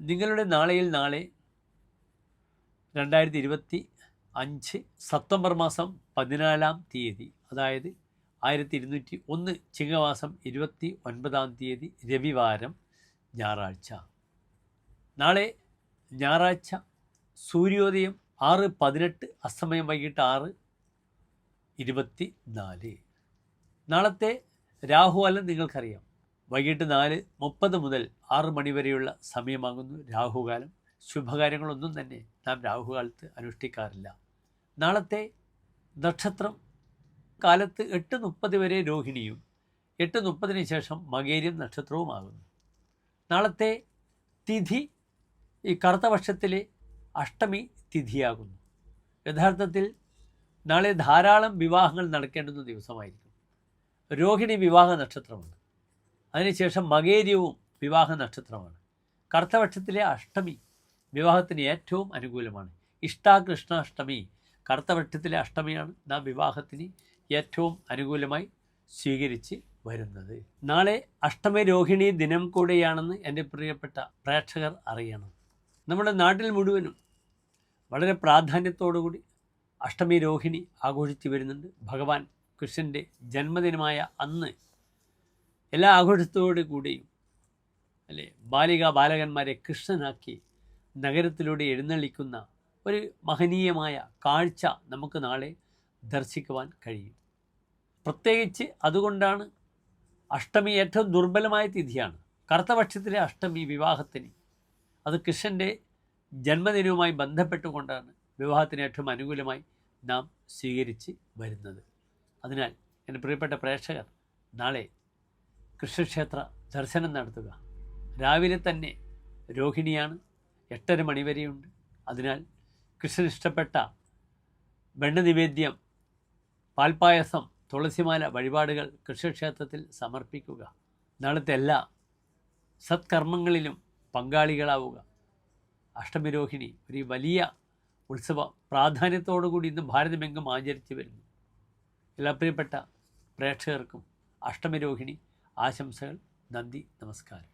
നിങ്ങളുടെ നാളെ 2025 സെപ്റ്റംബർ മാസം 14-ാം തീയതി, അതായത് 1201 ചിങ്ങമാസം 29-ാം തീയതി രവിവാരം, ഞായറാഴ്ച. നാളെ ഞായറാഴ്ച സൂര്യോദയം 6:18, അസ്തമയം വൈകിട്ട് 6:24. നാളത്തെ രാഹുകാലം നിങ്ങൾക്കറിയാം. വൈകിട്ട് 4:30 മുതൽ 6 മണി വരെയുള്ള സമയമാകുന്നു രാഹുകാലം. ശുഭകാര്യങ്ങളൊന്നും തന്നെ നാം രാഹുകാലത്ത് അനുഷ്ഠിക്കാറില്ല. നാളത്തെ നക്ഷത്രം കാലത്ത് 8:30 വരെ രോഹിണിയും 8:30 ശേഷം മകേരം നക്ഷത്രവുമാകുന്നു. നാളത്തെ തിഥി ഈ കറുത്തപക്ഷത്തിലെ അഷ്ടമി തിഥിയാകുന്നു. യഥാർത്ഥത്തിൽ നാളെ ധാരാളം വിവാഹങ്ങൾ നടക്കേണ്ടുന്ന ദിവസമായിരിക്കും. രോഹിണി വിവാഹ നക്ഷത്രമാണ്. അതിനുശേഷം മകേര്യവും വിവാഹ നക്ഷത്രമാണ്. കറുത്തപക്ഷത്തിലെ അഷ്ടമി വിവാഹത്തിന് ഏറ്റവും അനുകൂലമാണ്. ഇഷ്ടാകൃഷ്ണാഷ്ടമി കറുത്തപക്ഷത്തിലെ അഷ്ടമിയാണ് നാം വിവാഹത്തിന് ഏറ്റവും അനുകൂലമായി സ്വീകരിച്ച് വരുന്നത്. നാളെ അഷ്ടമി രോഹിണി ദിനം കൂടെയാണെന്ന് എൻ്റെ പ്രിയപ്പെട്ട പ്രേക്ഷകർ അറിയണം. നമ്മുടെ നാട്ടിൽ മുഴുവനും വളരെ പ്രാധാന്യത്തോടുകൂടി അഷ്ടമി രോഹിണി ആഘോഷിച്ചു വരുന്നുണ്ട്. ഭഗവാൻ കൃഷ്ണൻ്റെ ജന്മദിനമായ അന്ന് എല്ലാ ആഘോഷത്തോടു കൂടിയും ബാലകന്മാരെ കൃഷ്ണനാക്കി നഗരത്തിലൂടെ എഴുന്നള്ളിക്കുന്ന ഒരു മഹനീയമായ കാഴ്ച നമുക്ക് നാളെ ദർശിക്കുവാൻ കഴിയും. പ്രത്യേകിച്ച് അതുകൊണ്ടാണ് അഷ്ടമി ഏറ്റവും ദുർബലമായ തിഥിയാണ്. കറുത്തപക്ഷത്തിലെ അഷ്ടമി വിവാഹത്തിന്, അത് കൃഷ്ണൻ്റെ ജന്മദിനവുമായി ബന്ധപ്പെട്ടുകൊണ്ടാണ് വിവാഹത്തിന് ഏറ്റവും അനുകൂലമായി നാം സ്വീകരിച്ച് വരുന്നത്. അതിനാൽ എൻ്റെ പ്രിയപ്പെട്ട പ്രേക്ഷകർ നാളെ കൃഷ്ണക്ഷേത്ര ദർശനം നടത്തുക. രാവിലെ തന്നെ രോഹിണിയാണ്, 8:30 മണി വരെയുണ്ട്. അതിനാൽ കൃഷ്ണൻ ഇഷ്ടപ്പെട്ട വെണ്ണ നിവേദ്യം, പാൽപ്പായസം, തുളസിമാല വഴിപാടുകൾ കൃഷ്ണക്ഷേത്രത്തിൽ സമർപ്പിക്കുക. നാളത്തെ എല്ലാ സത്കർമ്മങ്ങളിലും പങ്കാളികളാവുക. അഷ്ടമി രോഹിണി ഒരു വലിയ ഉത്സവ പ്രാധാന്യത്തോടുകൂടി ഇന്ന് ഭാരതമെങ്ങും ആചരിച്ചു വരുന്നു. എല്ലാ പ്രിയപ്പെട്ട പ്രേക്ഷകർക്കും അഷ്ടമി രോഹിണി ആശംസകൾ. നന്ദി, നമസ്കാരം.